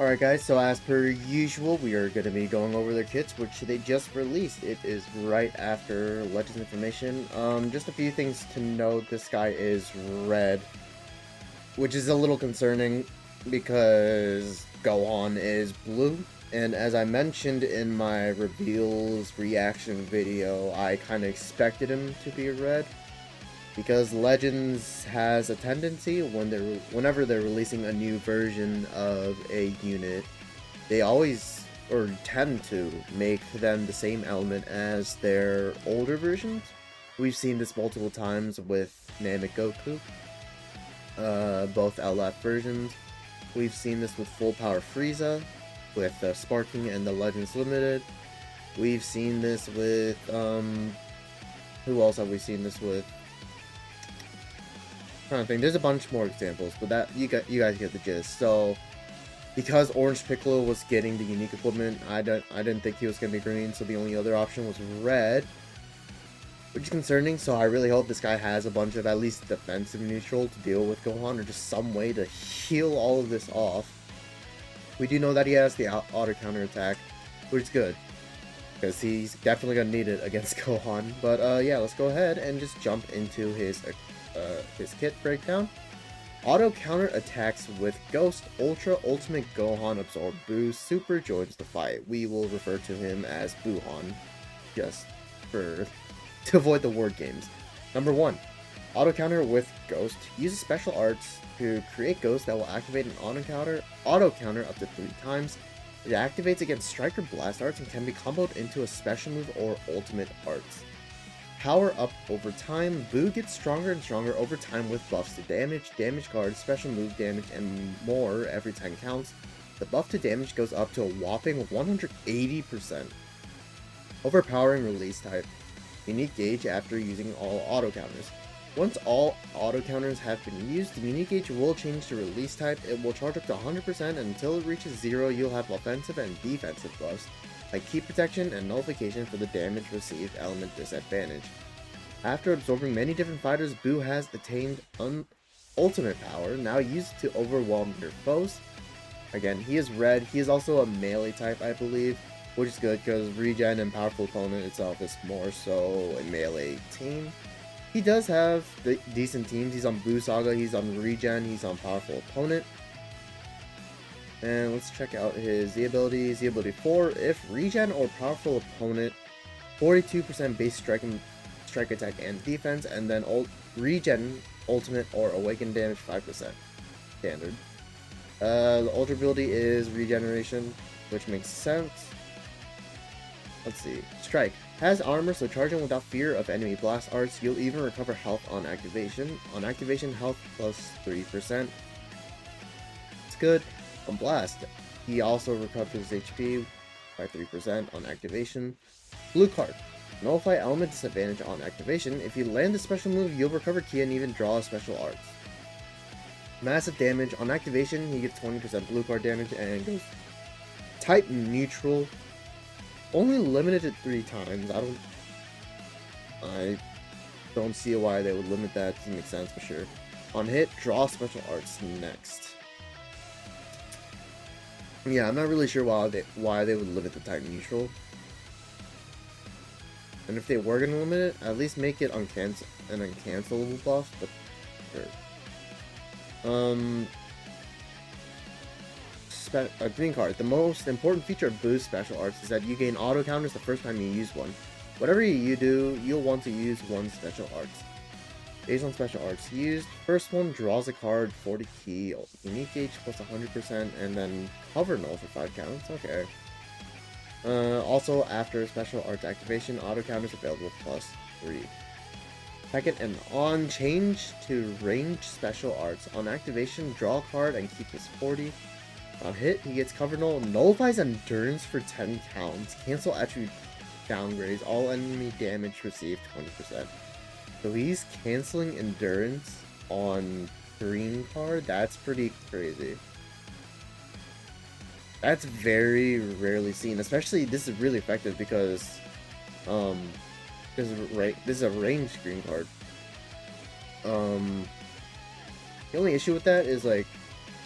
Alright guys, so as per usual, we are going to be going over their kits, which they just released. It is right after Legends information. Just a few things to note. This guy is red, which is a little concerning because Gohan is blue. And as I mentioned in my reveals reaction video, I kind of expected him to be red. Because Legends has a tendency whenever they're releasing a new version of a unit, they always or tend to make them the same element as their older versions. We've seen this multiple times with Namek Goku, both LF versions. We've seen this with Full Power Frieza, with the Sparking and the Legends Limited. We've seen this with who else have we seen this with? Kind of thing. There's a bunch more examples, but that you guys get the gist. So, because Orange Piccolo was getting the unique equipment, I didn't think he was gonna be green. So the only other option was red, which is concerning. So I really hope this guy has a bunch of at least defensive neutral to deal with Gohan, or just some way to heal all of this off. We do know that he has the auto counter attack, which is good because he's definitely gonna need it against Gohan. But yeah, let's go ahead and just jump into his kit breakdown. Auto counter attacks with Ghost, Ultra, Ultimate Gohan, Absorb, Boo, Super joins the fight. We will refer to him as Buuhan, just for to avoid the word games. Number 1, auto counter with Ghost. Uses special arts to create Ghost that will activate an auto counter up to 3 times. It activates against Strike or Blast arts and can be comboed into a special move or ultimate arts. Power up over time. Boo gets stronger and stronger over time with buffs to damage, damage guard, special move damage, and more every 10 counts. The buff to damage goes up to a whopping 180%. Overpowering release type. Unique gauge after using all auto counters. Once all auto counters have been used, the unique gauge will change to release type. It will charge up to 100%, and until it reaches 0, you'll have offensive and defensive buffs, like Key Protection and Nullification for the damage received element disadvantage. After absorbing many different fighters, Boo has attained ultimate power, now used to overwhelm your foes. Again, he is red. He is also a melee type, I believe, which is good because regen and powerful opponent itself is more so a melee team. He does have decent teams. He's on Boo Saga, he's on regen, he's on powerful opponent. And let's check out his Z ability. Z ability 4, if regen or powerful opponent, 42% base strike attack and defense, and then regen, ultimate, or awaken damage 5%. Standard. The ultra ability is regeneration, which makes sense. Let's see. Strike. Has armor, so charging without fear of enemy blast arts. You'll even recover health on activation. On activation, health plus 3%. It's good. On blast, he also recovers HP by 3% on activation. Blue card. Nullify element disadvantage on activation. If you land a special move, you'll recover Ki and even draw special arts. Massive damage. On activation, he gets 20% blue card damage and goes type neutral. Only limited it 3 times. I don't see why they would limit that. Doesn't make sense for sure. On hit, draw special arts next. Yeah, I'm not really sure why they would limit the type neutral. And if they were gonna limit it, at least make it an uncancelable buff. But sure. A green card. The most important feature of Boo's special arts is that you gain auto counters the first time you use one. Whatever you do, you'll want to use one special arts. Based on special arts used, first one draws a card, 40 key, unique gauge plus 100%, and then cover null for 5 counts. Okay. Also, after special arts activation, auto counters available plus 3. Second, and on change to range special arts. On activation, draw a card and keep this 40. On hit, he gets cover null, nullifies endurance for 10 counts, cancel attribute downgrades, all enemy damage received 20%. So he's canceling endurance on green card. That's pretty crazy. That's very rarely seen. Especially, this is really effective because this is a ranged green card. The only issue with that is like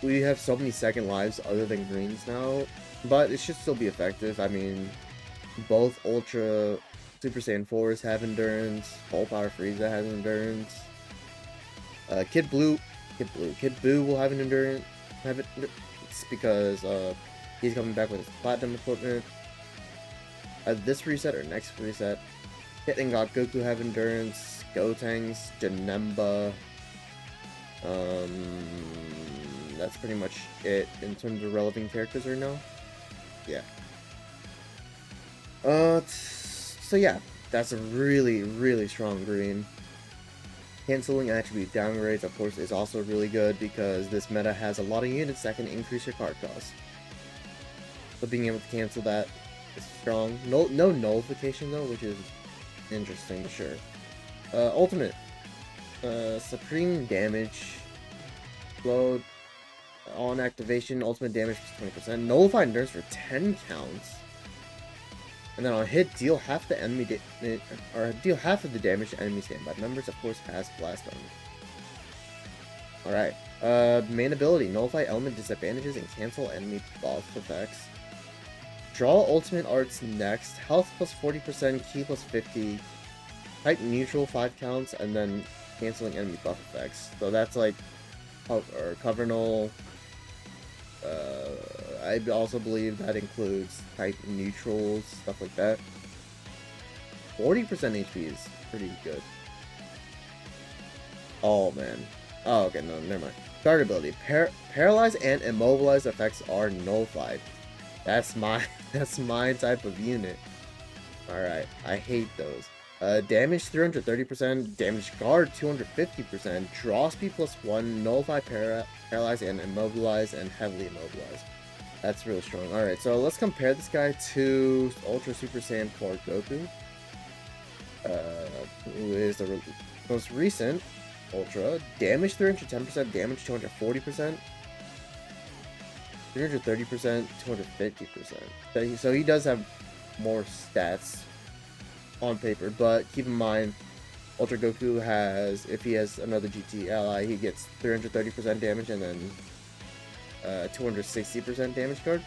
we have so many second lives other than greens now, but it should still be effective. I mean, both Ultra Super Saiyan 4s have endurance, Full Power Frieza has endurance. Kid Buu will have an endurance. It's because he's coming back with his platinum equipment. This reset or next reset, Kit and God Goku have endurance. Gotenks, Janemba. That's pretty much it in terms of relevant characters right now. Yeah. So yeah, that's a really strong green. Canceling attribute downgrades, of course, is also really good because this meta has a lot of units that can increase your card cost. So being able to cancel that is strong. No nullification though, which is interesting for sure. Ultimate. Supreme damage. Load. On activation, ultimate damage plus 20%. Nullify endurance for 10 counts. And then on hit, deal half the enemy deal half of the damage to enemy standby members. Of course, has blast on. Alright. Main ability, nullify element disadvantages and cancel enemy buff effects. Draw ultimate arts next. Health plus 40%, ki plus 50. Type neutral 5 counts, and then canceling enemy buff effects. So that's like cover null. I also believe that includes type neutrals, stuff like that. 40% HP is pretty good. Oh man. Oh, okay, no, never mind. Guard ability. Paralyze and immobilize effects are nullified. That's my type of unit. Alright, I hate those. Damage 330%, damage guard 250%, draw speed plus 1, nullify, paralyze, and immobilize, and heavily immobilize. That's really strong. Alright, so let's compare this guy to Ultra Super Saiyan 4 Goku. Who is the most recent Ultra. Damage 310%, damage 240%, 330%, 250%. So he does have more stats on paper, but keep in mind, Ultra Goku has, if he has another GT ally, he gets 330% damage and then 260% damage guard.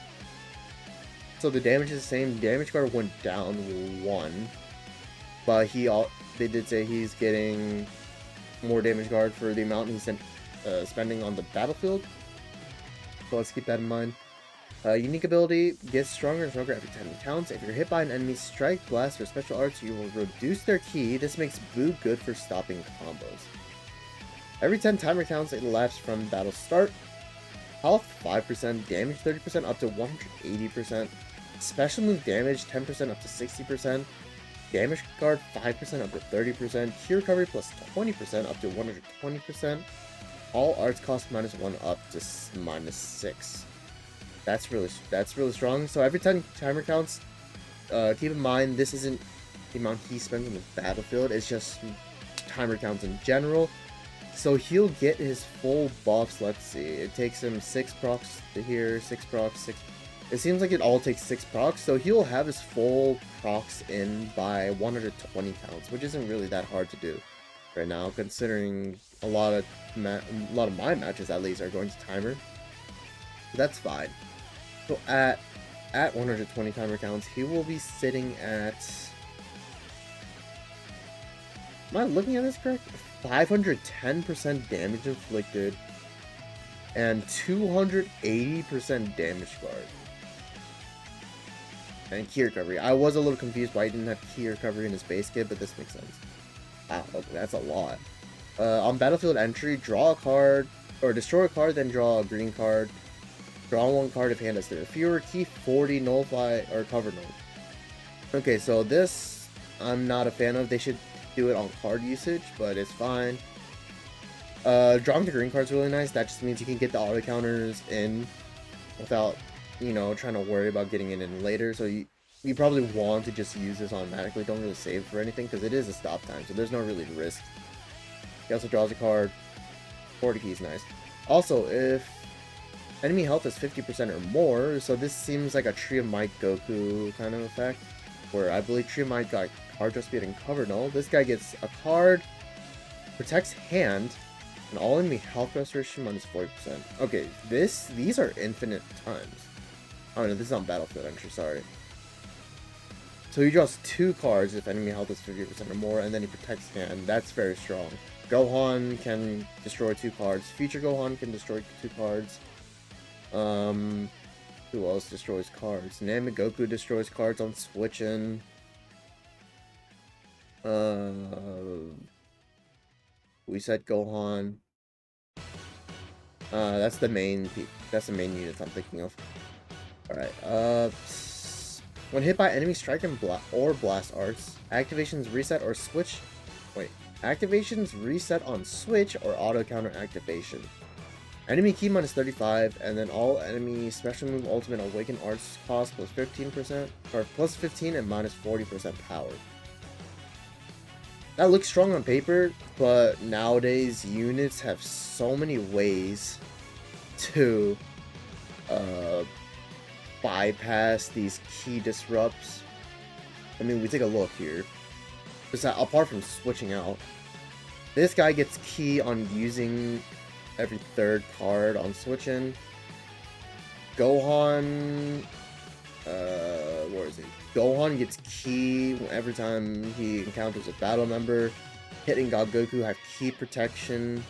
So the damage is the same. Damage guard went down 1, but they did say he's getting more damage guard for the amount he's spending on the battlefield. So let's keep that in mind. Unique ability gets stronger and stronger every time it counts. If you're hit by an enemy strike, blast, or special arts, you will reduce their ki. This makes Buu good for stopping combos. Every 10 timer counts, it elapsed from battle start. Health 5%, damage 30% up to 180%. Special move damage 10% up to 60%. Damage guard 5% up to 30%. Ki recovery plus 20% up to 120%. All arts cost -1 up to -6. That's really strong. So every 10 timer counts, keep in mind this isn't the amount he spends on the battlefield, it's just timer counts in general. So he'll get his full buffs. Let's see, it takes him 6 procs to here, 6 procs, 6. It seems like it all takes 6 procs, so he'll have his full procs in by 120 counts, which isn't really that hard to do right now, considering a lot of my matches at least are going to timer. So that's fine. So at 120 timer counts, he will be sitting at, am I looking at this correct? 510% damage inflicted and 280% damage guard. And ki recovery. I was a little confused why he didn't have ki recovery in his base kit, but this makes sense. Wow, okay, that's a lot. On battlefield entry, draw a card, or destroy a card, then draw a green card. Draw 1 card if hand has 3 or fewer. Ki 40, nullify, or cover null. Okay, so this I'm not a fan of. They should do it on card usage, but it's fine. Drawing the green card is really nice. That just means you can get the auto counters in without, trying to worry about getting it in later. So you probably want to just use this automatically. Don't really save for anything because it is a stop time, so there's no really risk. He also draws a card. 40 ki is nice. Also, if enemy health is 50% or more, so this seems like a Tree of Might Goku kind of effect, where I believe Tree of Might got card draw speed and cover null. This guy gets a card, protects hand, And all enemy health restoration minus 40%. Okay, these are infinite times. Oh no, this is on Battlefield entry, sorry. So he draws 2 cards if enemy health is 50% or more, and then he protects hand. That's very strong. Gohan can destroy 2 cards. Future Gohan can destroy 2 cards. Who else destroys cards? Namigoku destroys cards on switching. We said Gohan. That's the main unit I'm thinking of. Alright, when hit by enemy strike and or blast arts, activations reset or switch. Wait, activations reset on switch or auto counter activation. Enemy key minus 35, and then all enemy special move ultimate awaken arts cost plus 15%, or plus 15 and minus 40% power. That looks strong on paper, but nowadays units have so many ways to bypass these key disrupts. I mean, we take a look here. Apart from switching out, this guy gets key on using every 3rd card on switching. Gohan, where is he? Gohan gets key every time he encounters a battle member. Hitting God Goku have key protection.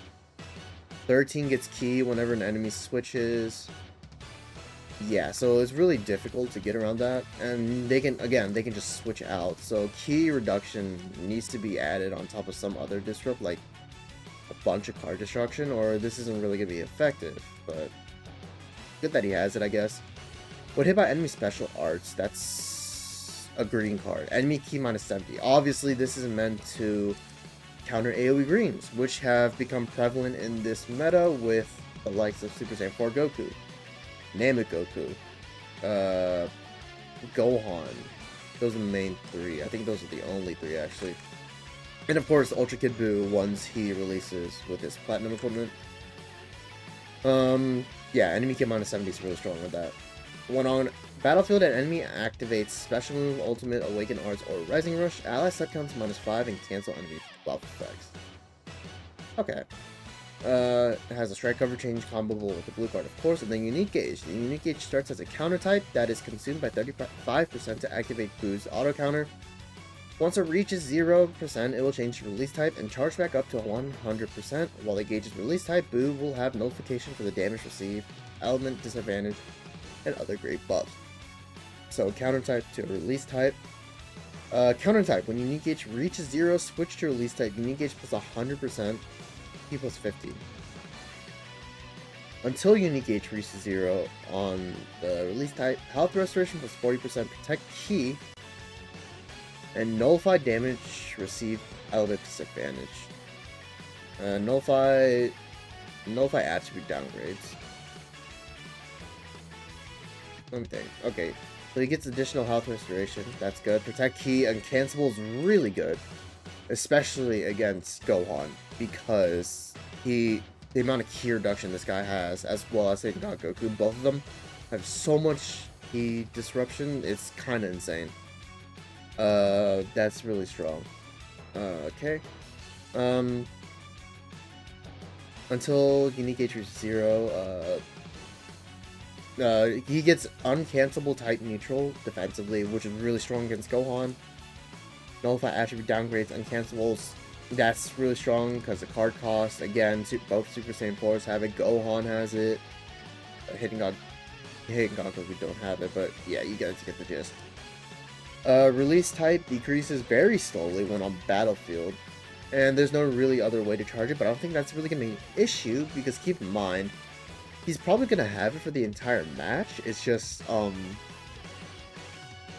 13 gets key whenever an enemy switches. Yeah, so it's really difficult to get around that, and they can just switch out. So key reduction needs to be added on top of some other disrupt, like a bunch of card destruction, or this isn't really gonna be effective. But good that he has it, I guess. When hit by enemy special arts, that's a green card. Enemy key minus 70. Obviously, this is meant to counter AoE greens, which have become prevalent in this meta with the likes of Super Saiyan 4 Goku, Namigoku, Gohan. Those are the main 3. I think those are the only 3, actually. And of course, Ultra Kid Buu once he releases with his platinum equipment. Yeah, enemy kit minus 70 is really strong with that. When on battlefield, an enemy activates special move, ultimate, awaken arts, or rising rush, ally set counts minus 5 and cancel enemy buff effects. Okay. It has a strike cover change comboable with the blue card, of course, and then unique gauge. The unique gauge starts as a counter type that is consumed by 35% to activate Buu's auto counter. Once it reaches 0%, it will change the release type and charge back up to 100%. While the gauge is release type, Buu will have notification for the damage received, element disadvantage, and other great buffs. So counter type to release type. Counter type, when unique gauge reaches 0, switch to release type, unique gauge plus 100%, key plus 50. Until unique gauge reaches 0 on the release type, health restoration plus 40%, protect key, and nullify damage received element disadvantage. Nullify attribute downgrades. Let me think. Okay, so he gets additional health restoration. That's good. Protect key uncancelable is really good, especially against Gohan, because the amount of key reduction this guy has, as well as God Goku, both of them have so much key disruption. It's kind of insane. That's really strong. Okay. Until unique gauge reaches 0, he gets uncancelable type neutral defensively, which is really strong against Gohan. Nullify attribute downgrades, uncancelables. That's really strong because the card cost. Again, both Super Saiyan 4s have it. Gohan has it. Hitting God Goku, we don't have it, but yeah, you guys get the gist. Release type decreases very slowly when on battlefield, and there's no really other way to charge it, but I don't think that's really going to be an issue, because keep in mind, he's probably going to have it for the entire match. It's just,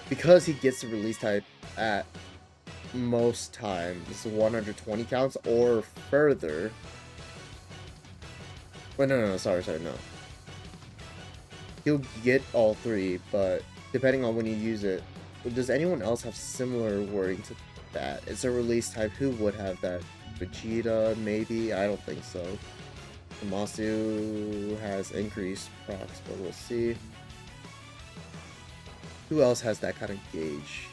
because he gets the release type at most times 120 counts or further. Wait, no, sorry, no. He'll get all 3, but depending on when you use it. Does anyone else have similar wording to that? It's a release type. Who would have that? Vegeta, maybe? I don't think so. Masu has increased procs, but we'll see. Who else has that kind of gauge?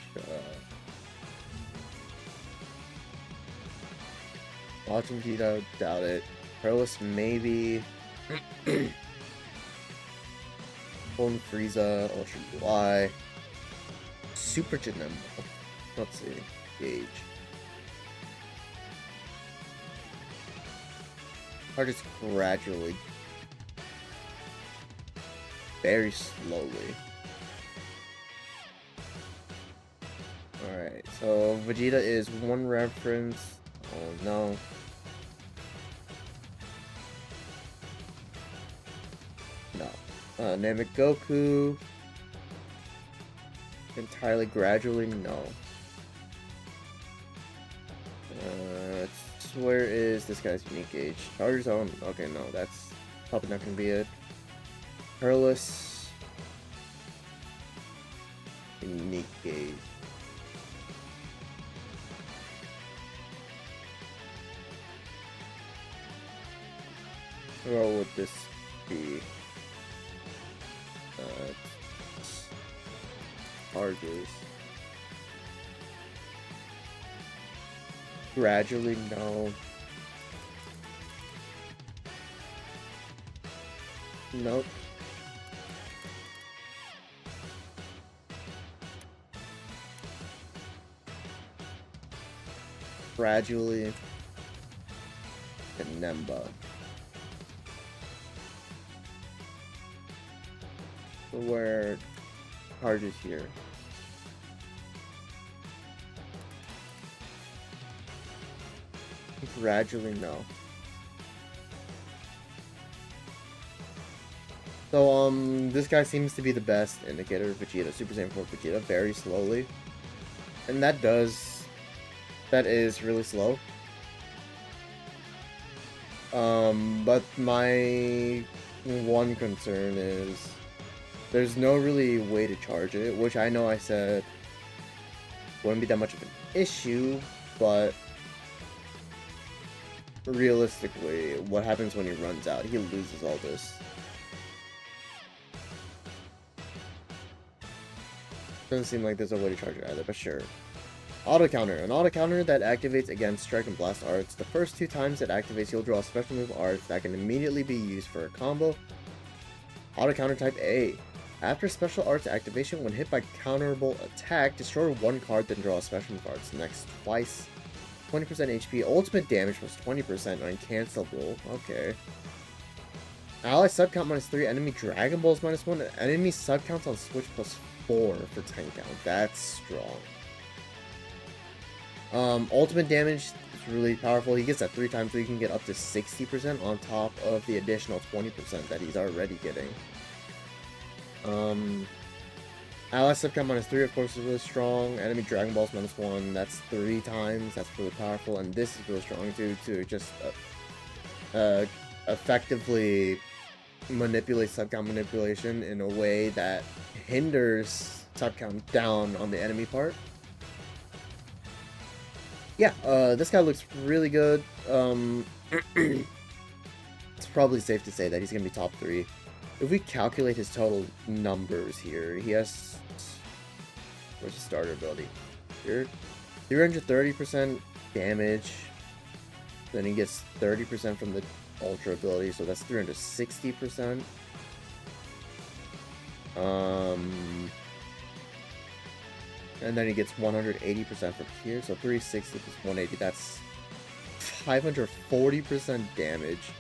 Watching Vegeta, doubt it. Perlis maybe. Golden Frieza, Ultra UI. Super Janemba. Let's see. Gauge. Or just gradually. Very slowly. Alright, so Vegeta is one reference. Oh no. No. Namek Goku. Entirely gradually, no. Where is this guy's unique gauge? Charger Zone? Okay, no, that's probably not gonna be it. Perlis. Unique gauge. What would this be? Charges. Gradually, no. Nope. Gradually. And Nemba. So where charges here. Gradually, no. So, this guy seems to be the best indicator of Vegeta, Super Saiyan 4 Vegeta, very slowly. And that is really slow. But my one concern is there's no really way to charge it, which I know I said wouldn't be that much of an issue, but realistically, what happens when he runs out? He loses all this. Doesn't seem like there's a way to charge it either, but sure. Auto counter. An auto counter that activates against Strike and Blast arts. The first 2 times it activates, you'll draw a special move arts that can immediately be used for a combo. Auto counter type A. After special arts activation, when hit by counterable attack, destroy 1 card, then draw a special move arts next twice. 20% HP, ultimate damage plus 20%, uncancelable. Okay. Ally sub count -3, enemy Dragon Balls -1, enemy sub counts on Switch +4 for 10 count. That's strong. Ultimate damage is really powerful. He gets that 3 times, so he can get up to 60% on top of the additional 20% that he's already getting. Ally sub count -3, of course, is really strong. Enemy Dragon Balls -1, that's 3 times. That's really powerful, and this is really strong too, to just effectively manipulate sub count manipulation in a way that hinders sub count down on the enemy part. Yeah, this guy looks really good. It's probably safe to say that he's gonna be top 3. If we calculate his total numbers here, he has... Where's his starter ability? Here? 330% damage. Then he gets 30% from the Ultra ability, so that's 360%. And then he gets 180% from here, so 360 plus 180, that's 540% damage.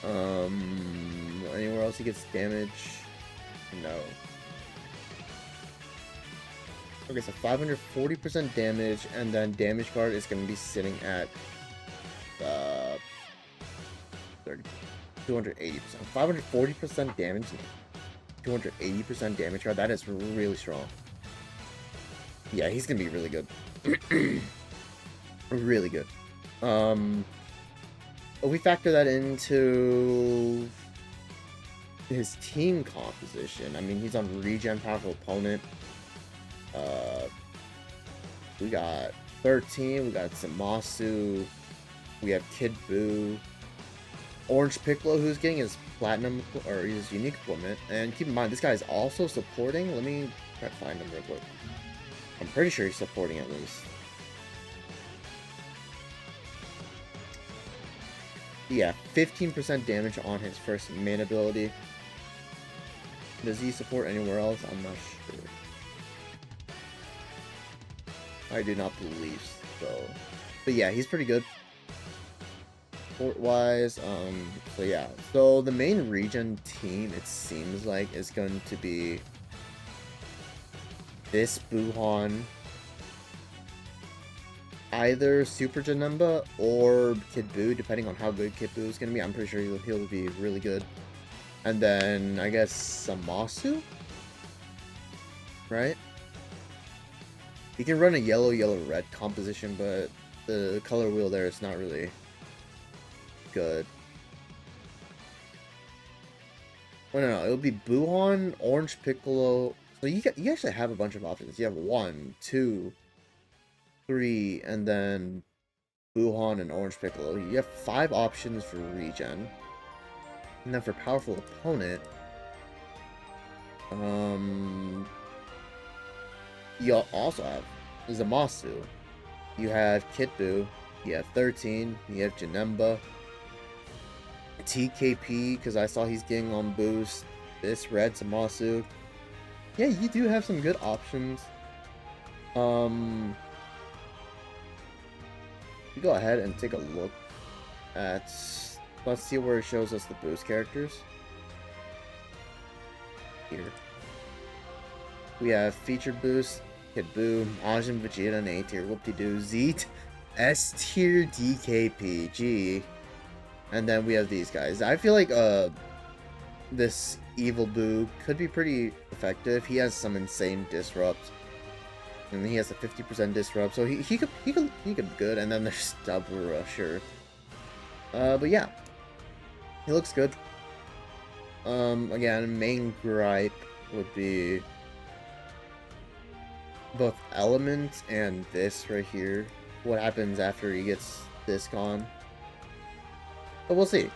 Anywhere else he gets damage? No. Okay, so 540% damage, and then damage card is going to be sitting at 280%. 540% damage, 280% damage card. That is really strong. Yeah, he's going to be really good. Really good. If we factor that into his team composition, I mean, he's on regen powerful opponent. We got 13, we got Zamasu, we have Kid Buu, Orange Piccolo, who's getting his platinum, or his unique equipment, and keep in mind, this guy is also supporting, let me try to find him real quick. I'm pretty sure he's supporting at least. Yeah, 15% damage on his first main ability. Does he support anywhere else? I'm not sure. I do not believe so. But yeah, he's pretty good. Support-wise, so yeah. So the main regen team, it seems like, is going to be this Buuhan, either Super Janemba or Kid Buu, depending on how good Kid Buu is going to be. I'm pretty sure he'll be really good. And then, I guess, Samasu? Right? He can run a yellow, yellow, red composition, but the color wheel there is not really good. Oh, no, it'll be Buuhan, Orange Piccolo. So you actually have a bunch of options. You have 1, 2, 3, and then Buuhan and Orange Piccolo. You have 5 options for regen. And then for powerful opponent, you also have Zamasu. You have Kid Buu. You have 13. You have Janemba. TKP, because I saw he's getting on boost. This red Zamasu. Yeah, you do have some good options. We go ahead and take a look at. Let's see where it shows us the boost characters. Here. We have featured boost, Kid Buu, Majin Vegeta, and A tier, whoop-de-doo, Z, S tier, DKPG, and then we have these guys. I feel like this evil Buu could be pretty effective. He has some insane disrupt, and he has a 50% disrupt, so he could be good. And then there's Double Rusher. But yeah, he looks good. Again, main gripe would be both Element and this right here. What happens after he gets this gone? But we'll see.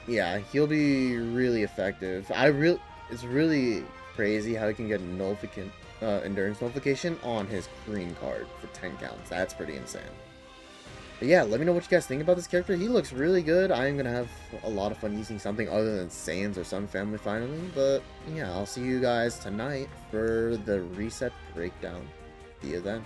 Yeah, he'll be really effective. It's really crazy how he can get endurance nullification on his green card for 10 counts. That's pretty insane. But yeah, let me know what you guys think about this character. He looks really good. I am going to have a lot of fun using something other than Saiyans or Sun Family finally. But yeah, I'll see you guys tonight for the reset breakdown. See you then.